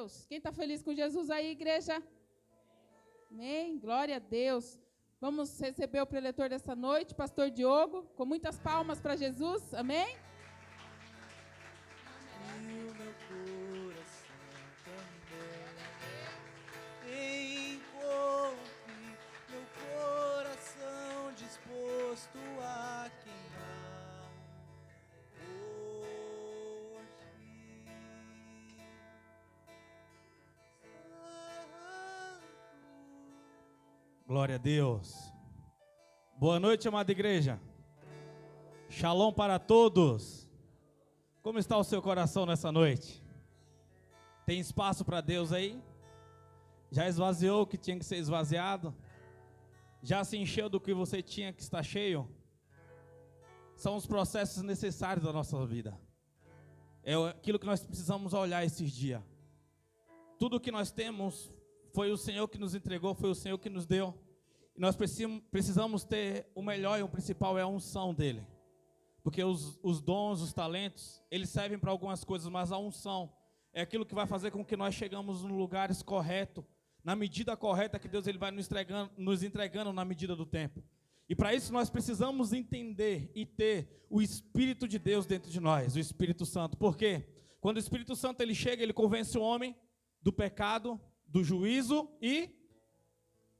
Deus. Quem está feliz com Jesus aí, igreja? Amém? Glória a Deus. Vamos receber o preletor dessa noite, pastor Diogo, com muitas palmas para Jesus. Amém? E o meu coração também encontre meu coração disposto a queimar hoje. Glória a Deus. Boa noite, amada igreja. Shalom para todos. Como está o seu coração nessa noite? Tem espaço para Deus aí? Já esvaziou o que tinha que ser esvaziado? Já se encheu do que você tinha que estar cheio? São os processos necessários da nossa vida. É aquilo que nós precisamos olhar esses dias. Tudo que nós temos foi o Senhor que nos entregou, foi o Senhor que nos deu. E nós precisamos ter o melhor e o principal é a unção dele. Porque os dons, os talentos, eles servem para algumas coisas, mas a unção é aquilo que vai fazer com que nós chegamos nos lugares corretos, na medida correta que Deus ele vai nos entregando na medida do tempo. E para isso nós precisamos entender e ter o Espírito de Deus dentro de nós, o Espírito Santo. Por quê? Quando o Espírito Santo ele chega, ele convence o homem do pecado, do juízo e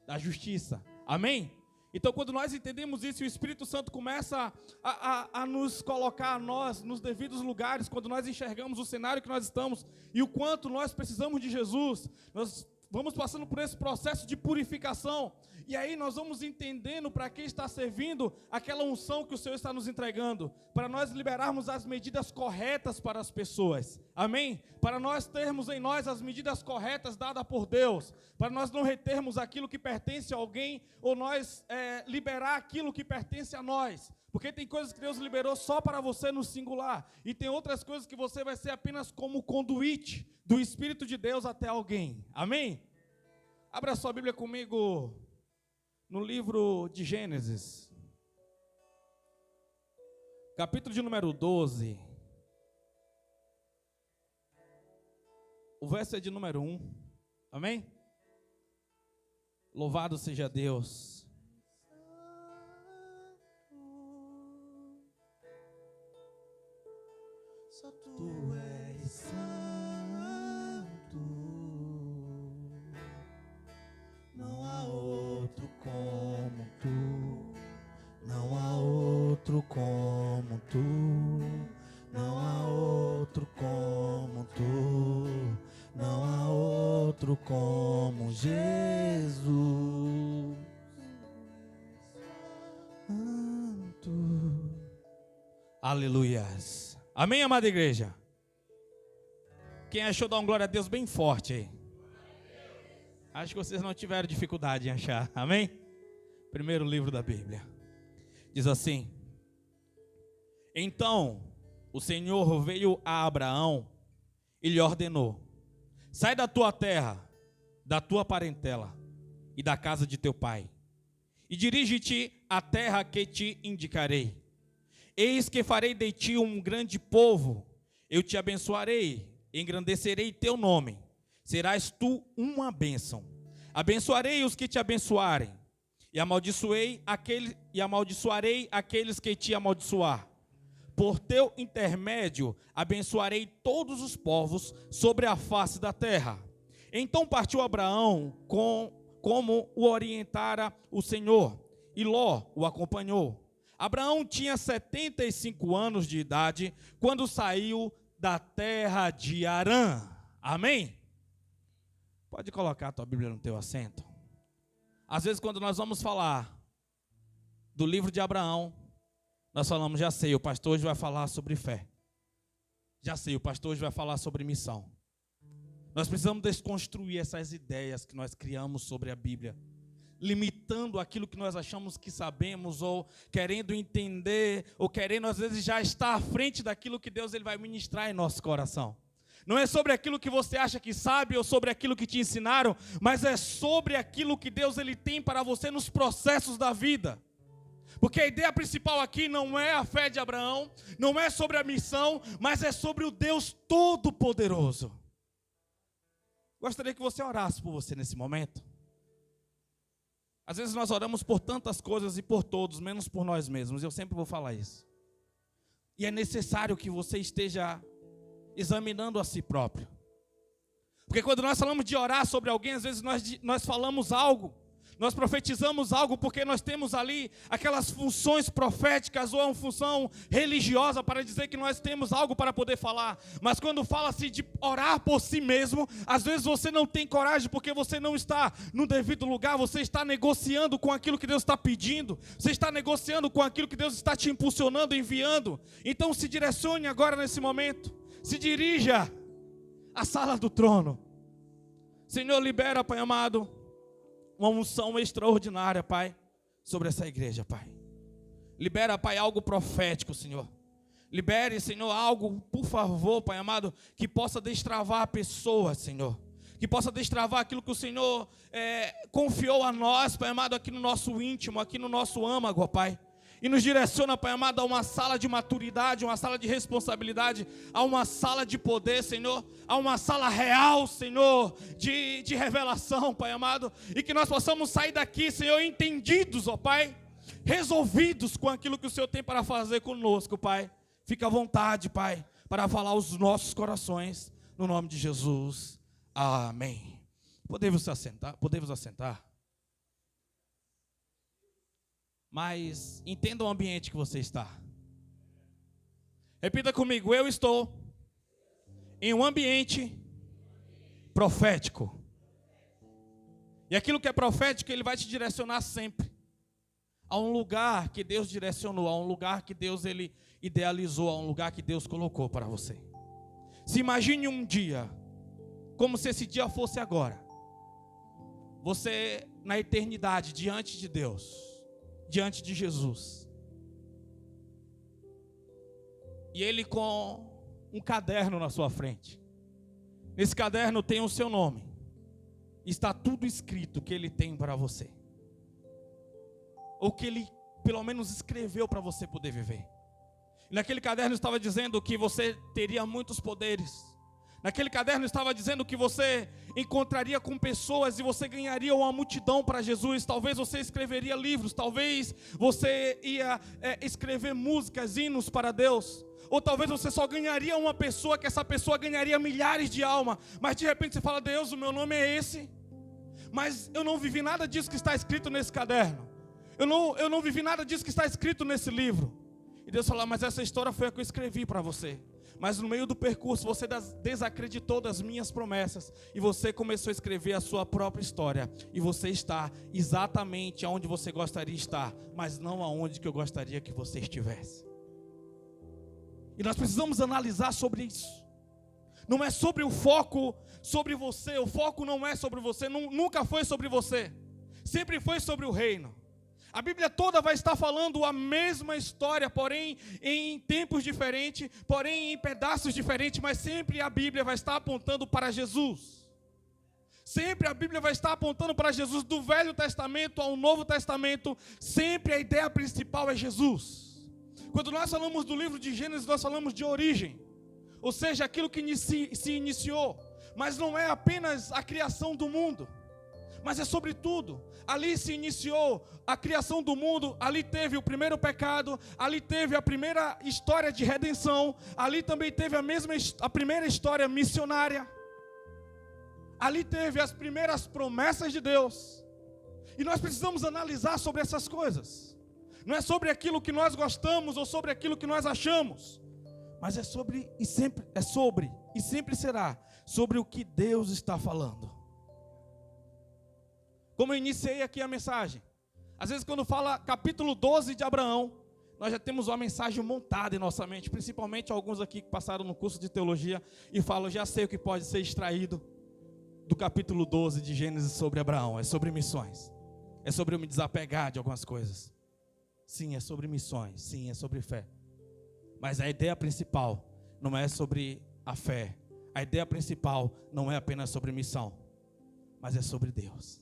da justiça. Amém? Então, quando nós entendemos isso, o Espírito Santo começa a nos colocar a nós nos devidos lugares, quando nós enxergamos o cenário que nós estamos e o quanto nós precisamos de Jesus, nós vamos passando por esse processo de purificação. E aí nós vamos entendendo para que está servindo aquela unção que o Senhor está nos entregando, para nós liberarmos as medidas corretas para as pessoas, amém? Para nós termos em nós as medidas corretas dadas por Deus, para nós não retermos aquilo que pertence a alguém, ou nós liberar aquilo que pertence a nós, porque tem coisas que Deus liberou só para você no singular, e tem outras coisas que você vai ser apenas como conduíte do Espírito de Deus até alguém, amém? Abra sua Bíblia comigo no livro de Gênesis, capítulo de número 12, o verso é de número 1, amém? Louvado seja Deus. Só tu és santo, não há outro como tu, não há outro como tu, não há outro como tu, não há outro como Jesus. Santo. Aleluias. Amém, amada igreja? Quem achou, dá uma glória a Deus bem forte aí. Acho que vocês não tiveram dificuldade em achar, amém? Primeiro livro da Bíblia. Diz assim: Então o Senhor veio a Abraão e lhe ordenou: sai da tua terra, da tua parentela e da casa de teu pai, e dirige-te à terra que te indicarei. Eis que farei de ti um grande povo, eu te abençoarei, engrandecerei teu nome, serás tu uma bênção. Abençoarei os que te abençoarem, e amaldiçoarei aqueles que te amaldiçoar. Por teu intermédio abençoarei todos os povos sobre a face da terra. Então partiu Abraão como o orientara o Senhor, e Ló o acompanhou. Abraão tinha 75 anos de idade quando saiu da terra de Harã. Amém? Pode colocar a tua Bíblia no teu assento. Às vezes quando nós vamos falar do livro de Abraão, nós falamos: já sei, o pastor hoje vai falar sobre fé. Já sei, o pastor hoje vai falar sobre missão. Nós precisamos desconstruir essas ideias que nós criamos sobre a Bíblia, limitando aquilo que nós achamos que sabemos, ou querendo entender, ou querendo às vezes já estar à frente daquilo que Deus ele vai ministrar em nosso coração. Não é sobre aquilo que você acha que sabe, ou sobre aquilo que te ensinaram, mas é sobre aquilo que Deus ele tem para você nos processos da vida. Porque a ideia principal aqui não é a fé de Abraão, não é sobre a missão, mas é sobre o Deus Todo-Poderoso. Gostaria que você orasse por você nesse momento. Às vezes nós oramos por tantas coisas e por todos, menos por nós mesmos. Eu sempre vou falar isso. E é necessário que você esteja examinando a si próprio. Porque quando nós falamos de orar sobre alguém, às vezes nós falamos algo, nós profetizamos algo porque nós temos ali aquelas funções proféticas ou uma função religiosa para dizer que nós temos algo para poder falar. Mas quando fala-se de orar por si mesmo, às vezes você não tem coragem porque você não está no devido lugar, você está negociando com aquilo que Deus está pedindo, você está negociando com aquilo que Deus está te impulsionando, enviando. Então se direcione agora nesse momento, se dirija à sala do trono. Senhor, libera, Pai amado, uma unção extraordinária, Pai, sobre essa igreja, Pai. Libera, Pai, algo profético, Senhor. Libere, Senhor, algo, por favor, Pai amado, que possa destravar a pessoa, Senhor. Que possa destravar aquilo que o Senhor confiou a nós, Pai amado, aqui no nosso íntimo, aqui no nosso âmago, Pai. E nos direciona, Pai amado, a uma sala de maturidade, uma sala de responsabilidade, a uma sala de poder, Senhor, a uma sala real, Senhor, de revelação, Pai amado, e que nós possamos sair daqui, Senhor, entendidos, ó Pai, resolvidos com aquilo que o Senhor tem para fazer conosco, Pai. Fica à vontade, Pai, para falar aos nossos corações, no nome de Jesus. Amém. Podemos assentar? Mas entenda o ambiente que você está. Repita comigo: eu estou em um ambiente profético. E aquilo que é profético, ele vai te direcionar sempre a um lugar que Deus direcionou, a um lugar que Deus ele idealizou, a um lugar que Deus colocou para você. Se imagine um dia, como se esse dia fosse agora. Você na eternidade, diante de Deus, diante de Jesus. E Ele com um caderno na sua frente. Nesse caderno tem o seu nome. Está tudo escrito que Ele tem para você. Ou que Ele pelo menos escreveu para você poder viver. E naquele caderno estava dizendo que você teria muitos poderes. Naquele caderno estava dizendo que você encontraria com pessoas e você ganharia uma multidão para Jesus. Talvez você escreveria livros, talvez você ia escrever músicas, hinos para Deus. Ou talvez você só ganharia uma pessoa, que essa pessoa ganharia milhares de almas. Mas de repente você fala: Deus, o meu nome é esse. Mas eu não vivi nada disso que está escrito nesse caderno. Eu não vivi nada disso que está escrito nesse livro. E Deus fala: mas essa história foi a que eu escrevi para você. Mas no meio do percurso você desacreditou das minhas promessas e você começou a escrever a sua própria história. E você está exatamente onde você gostaria de estar, mas não aonde que eu gostaria que você estivesse. E nós precisamos analisar sobre isso. Não é sobre o foco sobre você, o foco não é sobre você, nunca foi sobre você. Sempre foi sobre o reino. A Bíblia toda vai estar falando a mesma história, porém em tempos diferentes, porém em pedaços diferentes, mas sempre a Bíblia vai estar apontando para Jesus. Sempre a Bíblia vai estar apontando para Jesus, do Velho Testamento ao Novo Testamento, sempre a ideia principal é Jesus. Quando nós falamos do livro de Gênesis, nós falamos de origem, ou seja, aquilo que se iniciou, mas não é apenas a criação do mundo. Mas é sobre tudo. Ali se iniciou a criação do mundo, ali teve o primeiro pecado, ali teve a primeira história de redenção, ali também teve a primeira história missionária, ali teve as primeiras promessas de Deus. E nós precisamos analisar sobre essas coisas. Não é sobre aquilo que nós gostamos ou sobre aquilo que nós achamos, mas é sobre e sempre será sobre o que Deus está falando. Como eu iniciei aqui a mensagem, às vezes quando fala capítulo 12 de Abraão, nós já temos uma mensagem montada em nossa mente, principalmente alguns aqui que passaram no curso de teologia e falam: já sei o que pode ser extraído do capítulo 12 de Gênesis sobre Abraão. É sobre missões, é sobre eu me desapegar de algumas coisas. Sim, é sobre missões, sim, é sobre fé. Mas a ideia principal não é sobre a fé, a ideia principal não é apenas sobre missão, mas é sobre Deus.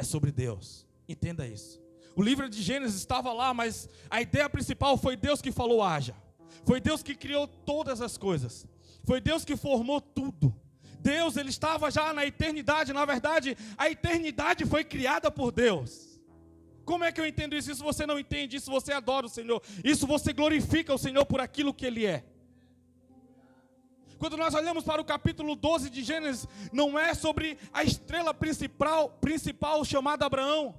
É sobre Deus, entenda isso. O livro de Gênesis estava lá, mas a ideia principal foi Deus que falou: haja. Foi Deus que criou todas as coisas. Foi Deus que formou tudo. Deus, ele estava já na eternidade. Na verdade, a eternidade foi criada por Deus. Como é que eu entendo isso? Isso você não entende, isso você adora o Senhor. Isso você glorifica o Senhor por aquilo que Ele é. Quando nós olhamos para o capítulo 12 de Gênesis, não é sobre a estrela principal chamada Abraão.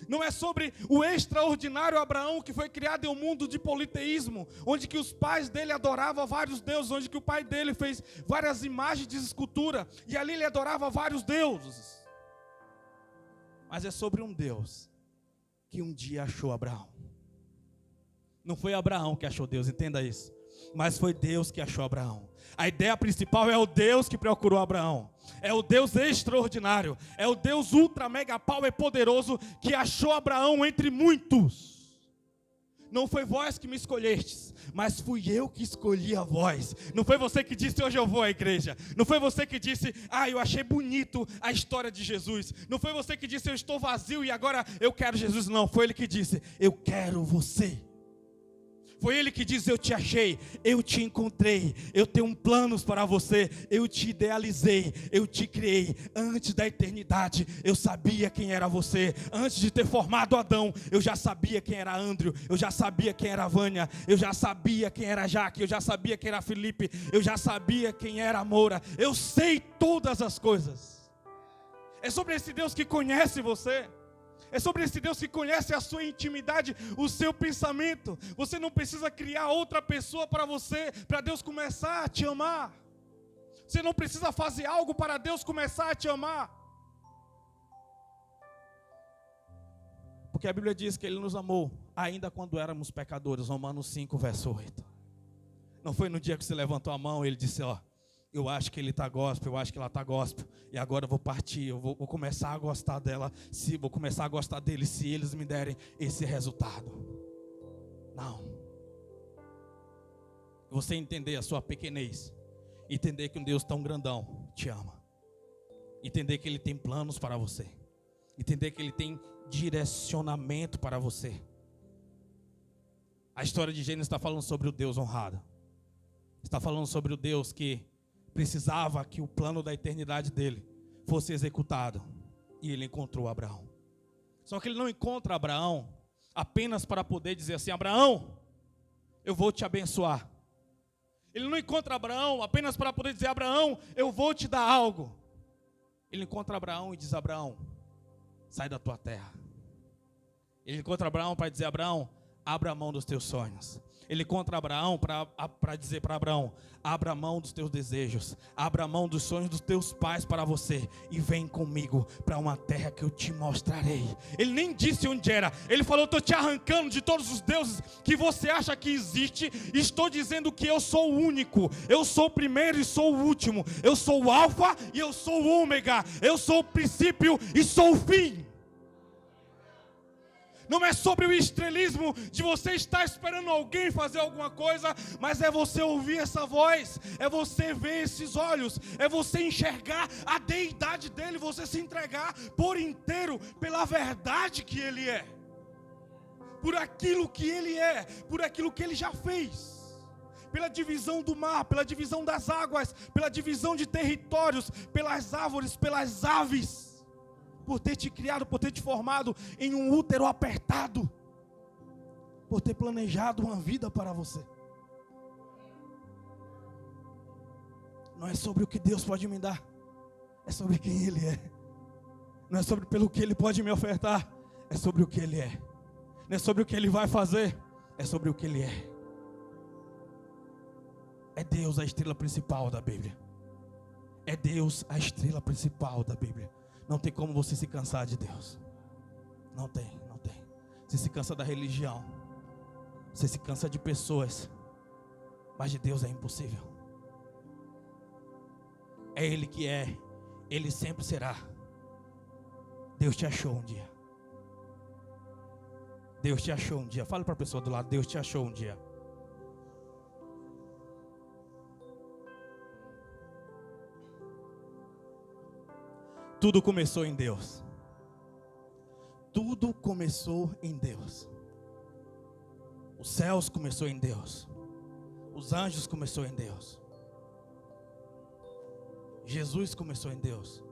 Não é sobre o extraordinário Abraão que foi criado em um mundo de politeísmo, onde que os pais dele adoravam vários deuses, onde que o pai dele fez várias imagens de escultura, e ali ele adorava vários deuses. Mas é sobre um Deus que um dia achou Abraão. Não foi Abraão que achou Deus, entenda isso. Mas foi Deus que achou Abraão. A ideia principal é o Deus que procurou Abraão. É o Deus extraordinário. É o Deus ultra mega power poderoso que achou Abraão entre muitos. Não foi vós que me escolhestes, mas fui eu que escolhi a vós. Não foi você que disse, hoje eu vou à igreja. Não foi você que disse, eu achei bonito a história de Jesus. Não foi você que disse, eu estou vazio e agora eu quero Jesus. Não, foi Ele que disse, eu quero você. Foi Ele que diz, eu te achei, eu te encontrei, eu tenho planos para você, eu te idealizei, eu te criei. Antes da eternidade, eu sabia quem era você. Antes de ter formado Adão, eu já sabia quem era Andrew, eu já sabia quem era Vânia, eu já sabia quem era Jaque, eu já sabia quem era Felipe, eu já sabia quem era Moura. Eu sei todas as coisas. É sobre esse Deus que conhece você. É sobre esse Deus que conhece a sua intimidade, o seu pensamento. Você não precisa criar outra pessoa para você, para Deus começar a te amar. Você não precisa fazer algo para Deus começar a te amar. Porque a Bíblia diz que Ele nos amou, ainda quando éramos pecadores. Romanos 5, verso 8. Não foi no dia que você levantou a mão e Ele disse, eu acho que ele está gospel, eu acho que ela está gospel, e agora eu vou partir, eu vou começar a gostar dela, vou começar a gostar dele, se eles me derem esse resultado. Não. Você entender a sua pequenez, entender que um Deus tão grandão te ama, entender que Ele tem planos para você, entender que Ele tem direcionamento para você. A história de Gênesis está falando sobre o Deus honrado, está falando sobre o Deus que precisava que o plano da eternidade dele fosse executado. E ele encontrou Abraão. Só que ele não encontra Abraão apenas para poder dizer assim, Abraão, eu vou te abençoar. Ele não encontra Abraão apenas para poder dizer, Abraão, eu vou te dar algo. Ele encontra Abraão e diz, Abraão, sai da tua terra. Ele encontra Abraão para dizer, Abraão, abra a mão dos teus sonhos. Ele encontra Abraão para dizer para Abraão, abra a mão dos teus desejos, abra a mão dos sonhos dos teus pais para você, e vem comigo para uma terra que eu te mostrarei. Ele nem disse onde era, ele falou, estou te arrancando de todos os deuses que você acha que existe, e estou dizendo que eu sou o único, eu sou o primeiro e sou o último, eu sou o alfa e eu sou o ômega, eu sou o princípio e sou o fim. Não é sobre o estrelismo de você estar esperando alguém fazer alguma coisa, mas é você ouvir essa voz, é você ver esses olhos, é você enxergar a deidade dele, você se entregar por inteiro pela verdade que ele é, por aquilo que ele é, por aquilo que ele já fez, pela divisão do mar, pela divisão das águas, pela divisão de territórios, pelas árvores, pelas aves, por ter te criado, por ter te formado em um útero apertado, por ter planejado uma vida para você. Não é sobre o que Deus pode me dar, é sobre quem Ele é. Não é sobre pelo que Ele pode me ofertar, é sobre o que Ele é. Não é sobre o que Ele vai fazer, é sobre o que Ele é. É Deus a estrela principal da Bíblia. É Deus a estrela principal da Bíblia. Não tem como você se cansar de Deus. Não tem. Você se cansa da religião. Você se cansa de pessoas. Mas de Deus é impossível. É Ele que é. Ele sempre será. Deus te achou um dia. Deus te achou um dia. Fala para a pessoa do lado, Deus te achou um dia. Tudo começou em Deus. Tudo começou em Deus. Os céus começou em Deus. Os anjos começou em Deus. Jesus começou em Deus.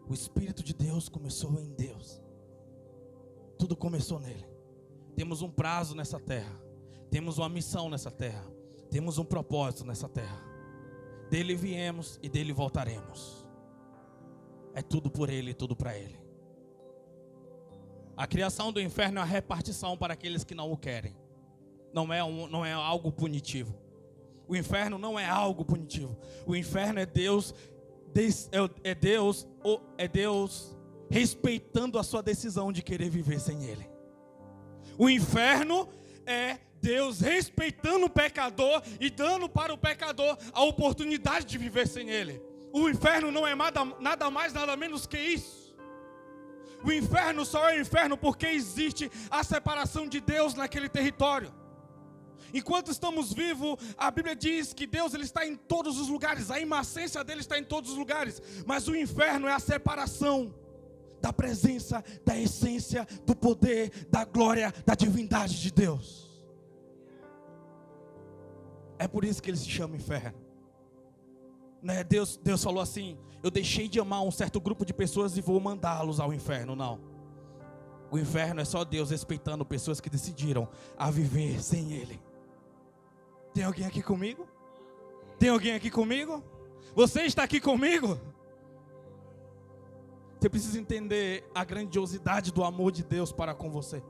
O Espírito de Deus começou em Deus. Tudo começou nele. Temos um prazo nessa terra. Temos uma missão nessa terra. Temos um propósito nessa terra. Dele viemos e dele voltaremos. É tudo por ele e tudo para ele. A criação do inferno é uma repartição para aqueles que não o querem. Não é algo punitivo. O inferno não é algo punitivo. O inferno é Deus respeitando a sua decisão de querer viver sem ele. O inferno é Deus respeitando o pecador e dando para o pecador a oportunidade de viver sem ele. O inferno não é nada mais, nada menos que isso. O inferno só é inferno porque existe a separação de Deus naquele território. Enquanto estamos vivos, a Bíblia diz que Deus ele está em todos os lugares, a imanência dele está em todos os lugares, mas o inferno é a separação da presença, da essência, do poder, da glória, da divindade de Deus. É por isso que ele se chama inferno. Né? Deus falou assim: eu deixei de amar um certo grupo de pessoas e vou mandá-los ao inferno. Não. O inferno é só Deus respeitando pessoas que decidiram a viver sem ele. Tem alguém aqui comigo? Tem alguém aqui comigo? Você está aqui comigo? Você precisa entender a grandiosidade do amor de Deus para com você.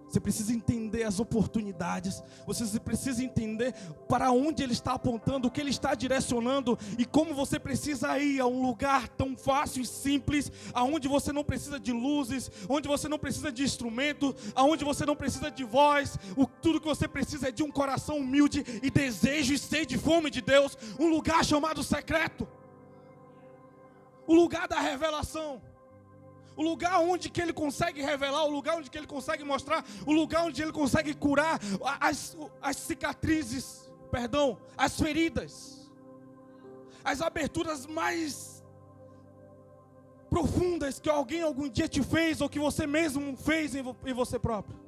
Você precisa entender as oportunidades. Você precisa entender para onde Ele está apontando, o que Ele está direcionando e como você precisa ir a um lugar tão fácil e simples, aonde você não precisa de luzes, onde você não precisa de instrumento, aonde você não precisa de voz. Tudo que você precisa é de um coração humilde e desejo e sede e fome de Deus. Um lugar chamado secreto. O lugar da revelação. O lugar onde que ele consegue revelar, o lugar onde que ele consegue mostrar, o lugar onde ele consegue curar as cicatrizes, as feridas, as aberturas mais profundas que alguém algum dia te fez, ou que você mesmo fez em você próprio.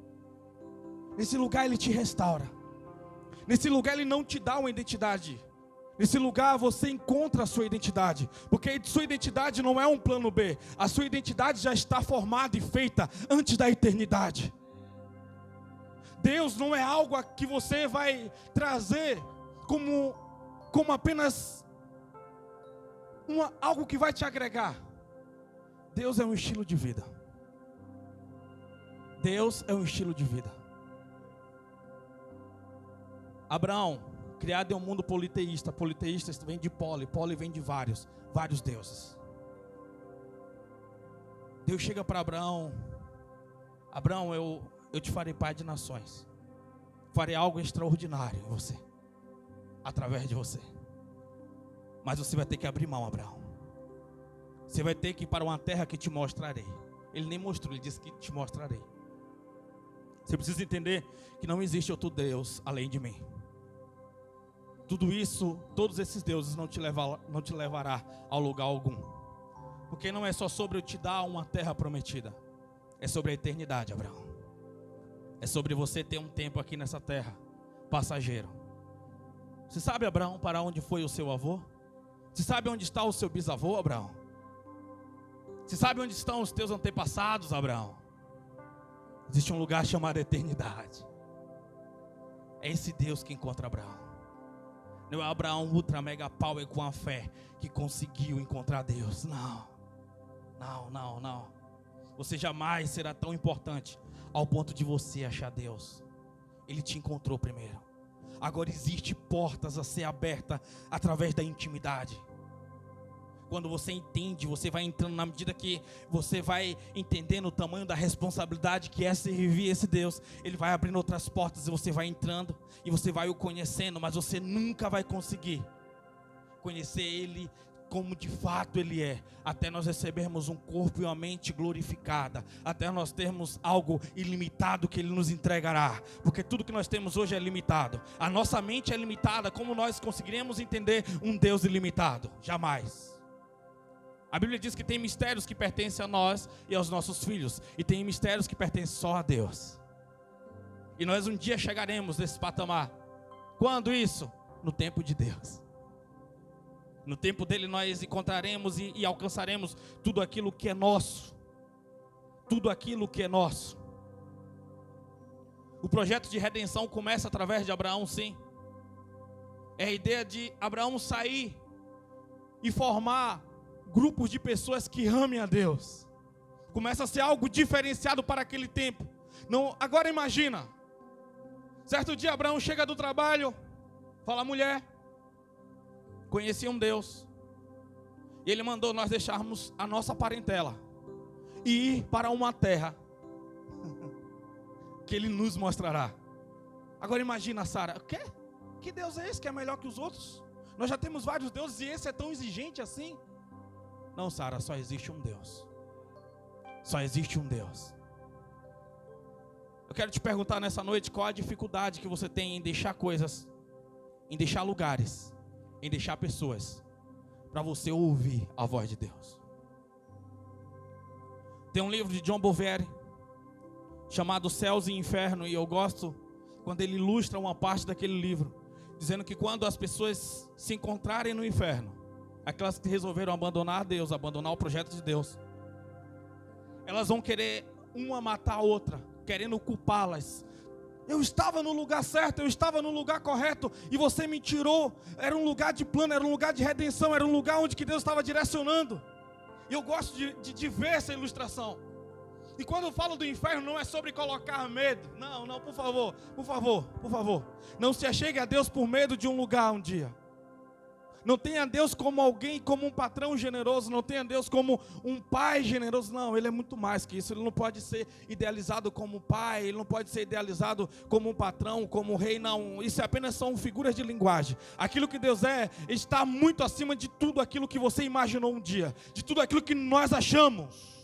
Nesse lugar ele te restaura. Nesse lugar ele não te dá uma identidade. Nesse lugar você encontra a sua identidade, porque sua identidade não é um plano B, a sua identidade já está formada e feita antes da eternidade. Deus não é algo que você vai trazer como apenas algo que vai te agregar. Deus é um estilo de vida. Deus é um estilo de vida. Abraão, criado em um mundo politeísta. Politeísta vem de poli vem de vários deuses. Deus chega para Abraão: Abraão, eu te farei pai de nações. Farei algo extraordinário em você, através de você. Mas você vai ter que abrir mão, Abraão. Você vai ter que ir para uma terra que te mostrarei. Ele nem mostrou, ele disse que te mostrarei. Você precisa entender que não existe outro Deus além de mim. Tudo isso, todos esses deuses não te levará ao lugar algum. Porque não é só sobre eu te dar uma terra prometida. É sobre a eternidade, Abraão. É sobre você ter um tempo aqui nessa terra, passageiro. Você sabe, Abraão, para onde foi o seu avô? Você sabe onde está o seu bisavô, Abraão? Você sabe onde estão os teus antepassados, Abraão? Existe um lugar chamado eternidade. É esse Deus que encontra Abraão. Não é Abraão ultra mega power com a fé que conseguiu encontrar Deus. Não. Você jamais será tão importante ao ponto de você achar Deus. Ele te encontrou primeiro. Agora existe portas a ser abertas através da intimidade. Quando você entende, você vai entrando, na medida que você vai entendendo o tamanho da responsabilidade que é servir esse Deus, Ele vai abrindo outras portas e você vai entrando e você vai o conhecendo, mas você nunca vai conseguir conhecer Ele como de fato Ele é, até nós recebermos um corpo e uma mente glorificada, até nós termos algo ilimitado que Ele nos entregará, porque tudo que nós temos hoje é limitado. A nossa mente é limitada. Como nós conseguiremos entender um Deus ilimitado? Jamais. A Bíblia diz que tem mistérios que pertencem a nós e aos nossos filhos, e tem mistérios que pertencem só a Deus. E nós um dia chegaremos nesse patamar. Quando isso? No tempo de Deus. No tempo dele nós encontraremos e alcançaremos tudo aquilo que é nosso. Tudo aquilo que é nosso. O projeto de redenção começa através de Abraão, sim. É a ideia de Abraão sair e formar grupos de pessoas que amem a Deus. Começa a ser algo diferenciado para aquele tempo. Não, agora imagina. Certo dia Abraão chega do trabalho, fala: mulher, conheci um Deus. E ele mandou nós deixarmos a nossa parentela e ir para uma terra que ele nos mostrará. Agora imagina, Sara: o quê? Que Deus é esse que é melhor que os outros? Nós já temos vários deuses e esse é tão exigente assim? Não, Sara, só existe um Deus. Só existe um Deus. Eu quero te perguntar nessa noite: qual a dificuldade que você tem em deixar coisas, em deixar lugares, em deixar pessoas, para você ouvir a voz de Deus? Tem um livro de John Bevere chamado Céus e Inferno, e eu gosto quando ele ilustra uma parte daquele livro, dizendo que quando as pessoas se encontrarem no inferno, aquelas que resolveram abandonar Deus, abandonar o projeto de Deus, elas vão querer uma matar a outra, querendo culpá-las. Eu estava no lugar certo, eu estava no lugar correto, e você me tirou. Era um lugar de plano, era um lugar de redenção, era um lugar onde que Deus estava direcionando. E eu gosto de ver essa ilustração. E quando eu falo do inferno, não é sobre colocar medo. Não, por favor. Não se achegue a Deus por medo de um lugar um dia. Não tenha Deus como alguém, como um patrão generoso. Não tenha Deus como um pai generoso. Não, Ele é muito mais que isso. Ele não pode ser idealizado como pai. Ele não pode ser idealizado como um patrão, como um rei. Não, isso apenas são figuras de linguagem. Aquilo que Deus está muito acima de tudo aquilo que você imaginou um dia. De tudo aquilo que nós achamos.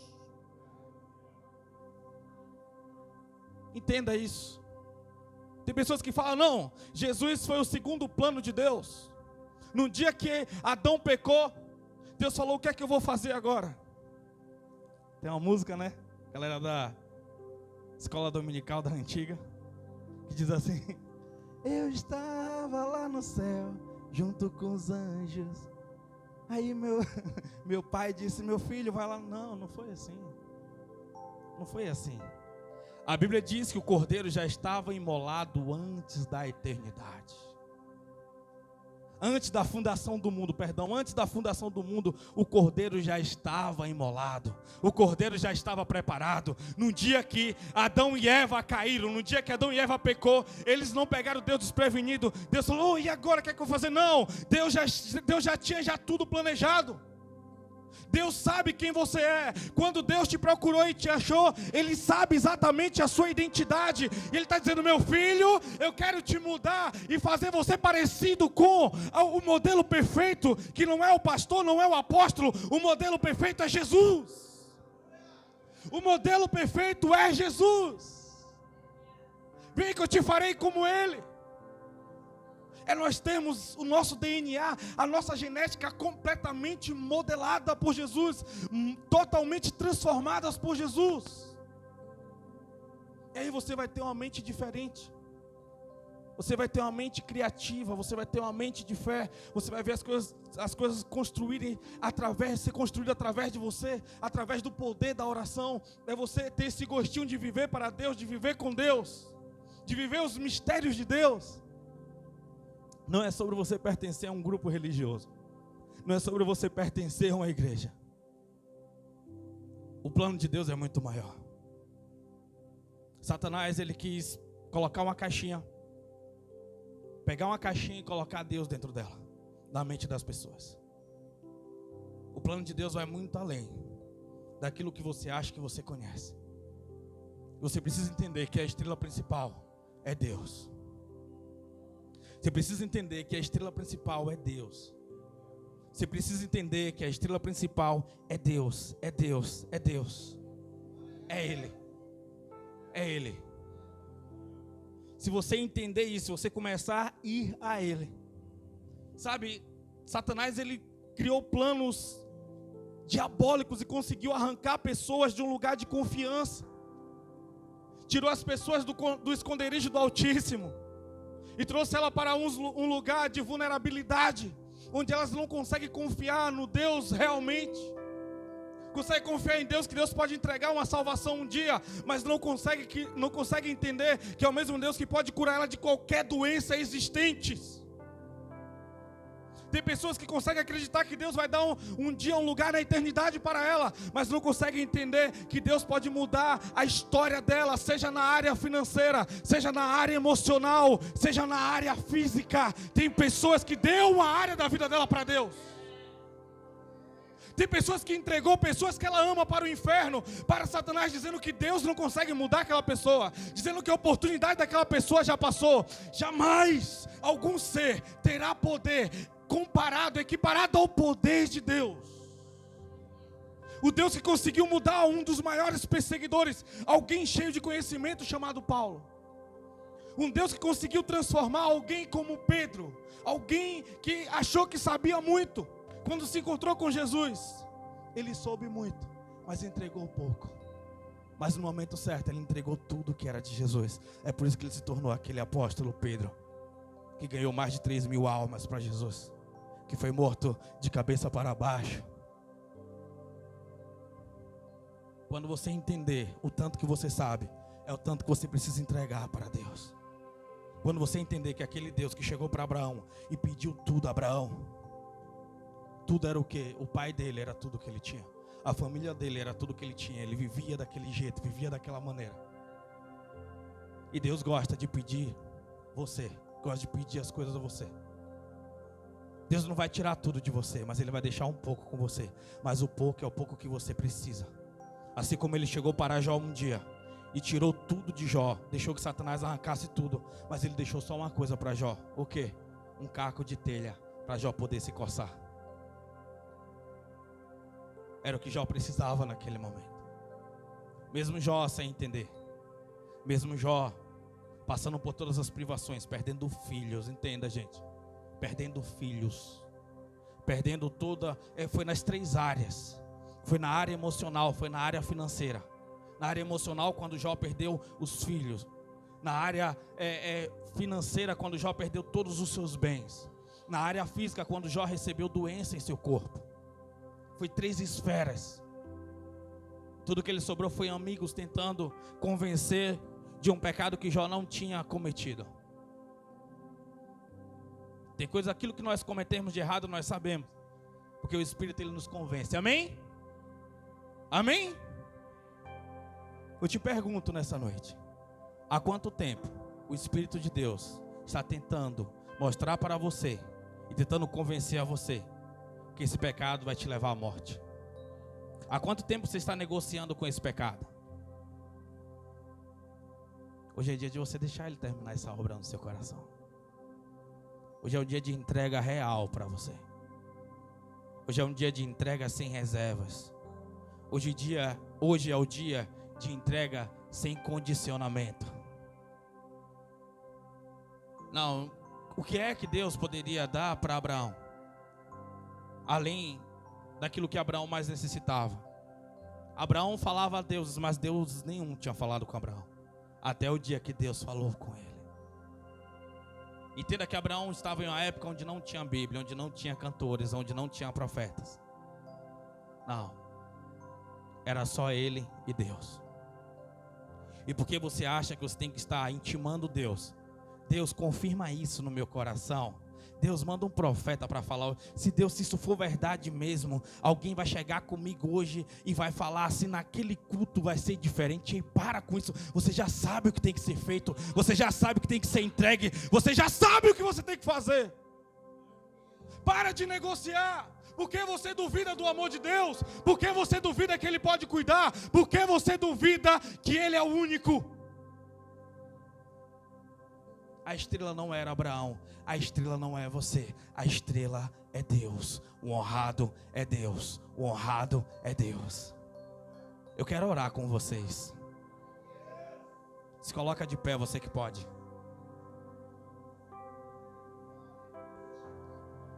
Entenda isso. Tem pessoas que falam: não, Jesus foi o segundo plano de Deus. No dia que Adão pecou, Deus falou: o que é que eu vou fazer agora? Tem uma música, né? Galera da escola dominical da antiga, que diz assim: eu estava lá no céu, junto com os anjos. Aí meu pai disse: meu filho, vai lá. Não foi assim. Não foi assim. A Bíblia diz que o cordeiro já estava imolado antes da eternidade. Antes da fundação do mundo, o cordeiro já estava imolado. O cordeiro já estava preparado. No dia que Adão e Eva caíram, no dia que Adão e Eva pecou, eles não pegaram Deus desprevenido. Deus falou: e agora o que é que eu vou fazer? Não, Deus já tinha tudo planejado. Deus sabe quem você é. Quando Deus te procurou e te achou, Ele sabe exatamente a sua identidade. E Ele está dizendo: meu filho, eu quero te mudar e fazer você parecido com o modelo perfeito, que não é o pastor, não é o apóstolo. O modelo perfeito é Jesus. O modelo perfeito é Jesus. Vem que eu te farei como Ele. Nós temos o nosso DNA, a nossa genética completamente modelada por Jesus, totalmente transformadas por Jesus. E aí você vai ter uma mente diferente. Você vai ter uma mente criativa, você vai ter uma mente de fé, você vai ver as coisas ser construídas através de você, através do poder da oração. É você ter esse gostinho de viver para Deus, de viver com Deus, de viver os mistérios de Deus. Não é sobre você pertencer a um grupo religioso. Não é sobre você pertencer a uma igreja. O plano de Deus é muito maior. Satanás, ele quis colocar uma caixinha. Pegar uma caixinha e colocar Deus dentro dela, na mente das pessoas. O plano de Deus vai muito além daquilo que você acha que você conhece. Você precisa entender que a estrela principal é Deus. Você precisa entender que a estrela principal é Deus. Você precisa entender que a estrela principal é Deus. É Deus, é Deus. É Ele. É Ele. Se você entender isso, você começar a ir a Ele. Sabe, Satanás, ele criou planos diabólicos e conseguiu arrancar pessoas de um lugar de confiança. Tirou as pessoas do esconderijo do Altíssimo e trouxe ela para um lugar de vulnerabilidade. onde elas não conseguem confiar no Deus realmente. Conseguem confiar em Deus, que Deus pode entregar uma salvação um dia, mas não conseguem entender que é o mesmo Deus que pode curar ela de qualquer doença existente. Tem pessoas que conseguem acreditar que Deus vai dar um dia um lugar na eternidade para ela, mas não conseguem entender que Deus pode mudar a história dela, seja na área financeira, seja na área emocional, seja na área física. Tem pessoas que deu uma área da vida dela para Deus. Tem pessoas que entregou pessoas que ela ama para o inferno, para Satanás, dizendo que Deus não consegue mudar aquela pessoa, dizendo que a oportunidade daquela pessoa já passou. Jamais algum ser terá poder comparado, equiparado ao poder de Deus. O Deus que conseguiu mudar um dos maiores perseguidores, alguém cheio de conhecimento chamado Paulo. Um Deus que conseguiu transformar alguém como Pedro, alguém que achou que sabia muito. Quando se encontrou com Jesus, ele soube muito, mas entregou pouco. Mas no momento certo, ele entregou tudo que era de Jesus. É por isso que ele se tornou aquele apóstolo Pedro, que ganhou mais de 3.000 almas para Jesus, que foi morto de cabeça para baixo. Quando você entender o tanto que você sabe, é o tanto que você precisa entregar para Deus. Quando você entender que aquele Deus que chegou para Abraão e pediu tudo a Abraão, tudo era o quê? O pai dele era tudo que ele tinha. A família dele era tudo que ele tinha. Ele vivia daquele jeito, vivia daquela maneira. E Deus gosta de pedir você, gosta de pedir as coisas a você. Deus não vai tirar tudo de você, mas Ele vai deixar um pouco com você. Mas o pouco é o pouco que você precisa. Assim como Ele chegou para Jó um dia e tirou tudo de Jó, deixou que Satanás arrancasse tudo, mas Ele deixou só uma coisa para Jó. O quê? Um caco de telha para Jó poder se coçar. Era o que Jó precisava naquele momento. Mesmo Jó sem entender, mesmo Jó passando por todas as privações, perdendo filhos, entenda, gente, perdendo filhos, perdendo toda, foi nas 3 áreas, foi na área emocional, foi na área financeira. Na área emocional, quando Jó perdeu os filhos. Na área financeira, quando Jó perdeu todos os seus bens. Na área física, quando Jó recebeu doença em seu corpo. Foi 3 esferas. Tudo que ele sobrou foi amigos tentando convencer de um pecado que Jó não tinha cometido. Tem coisa, aquilo que nós cometemos de errado, nós sabemos, porque o Espírito ele nos convence. Amém? Amém? Eu te pergunto nessa noite, há quanto tempo o Espírito de Deus está tentando mostrar para você e tentando convencer a você que esse pecado vai te levar à morte? Há quanto tempo você está negociando com esse pecado? Hoje é dia de você deixar Ele terminar essa obra no seu coração. Hoje é um dia de entrega real para você. Hoje é um dia de entrega sem reservas. Hoje é o dia de entrega sem condicionamento. Não, o que é que Deus poderia dar para Abraão? Além daquilo que Abraão mais necessitava. Abraão falava a Deus, mas Deus nenhum tinha falado com Abraão. Até o dia que Deus falou com ele. Entenda que Abraão estava em uma época onde não tinha Bíblia, onde não tinha cantores, onde não tinha profetas. Não. Era só ele e Deus. E porque você acha que você tem que estar intimando Deus, Deus confirma isso no meu coração. Deus manda um profeta para falar. Se isso for verdade mesmo, alguém vai chegar comigo hoje e vai falar assim, naquele culto vai ser diferente. E para com isso, você já sabe o que tem que ser feito, você já sabe o que tem que ser entregue, você já sabe o que você tem que fazer. Para de negociar. Por que você duvida do amor de Deus? Por que você duvida que Ele pode cuidar? Por que você duvida que Ele é o único? A estrela não era Abraão, a estrela não é você, a estrela é Deus. O honrado é Deus, o honrado é Deus. Eu quero orar com vocês. Se coloca de pé, você que pode.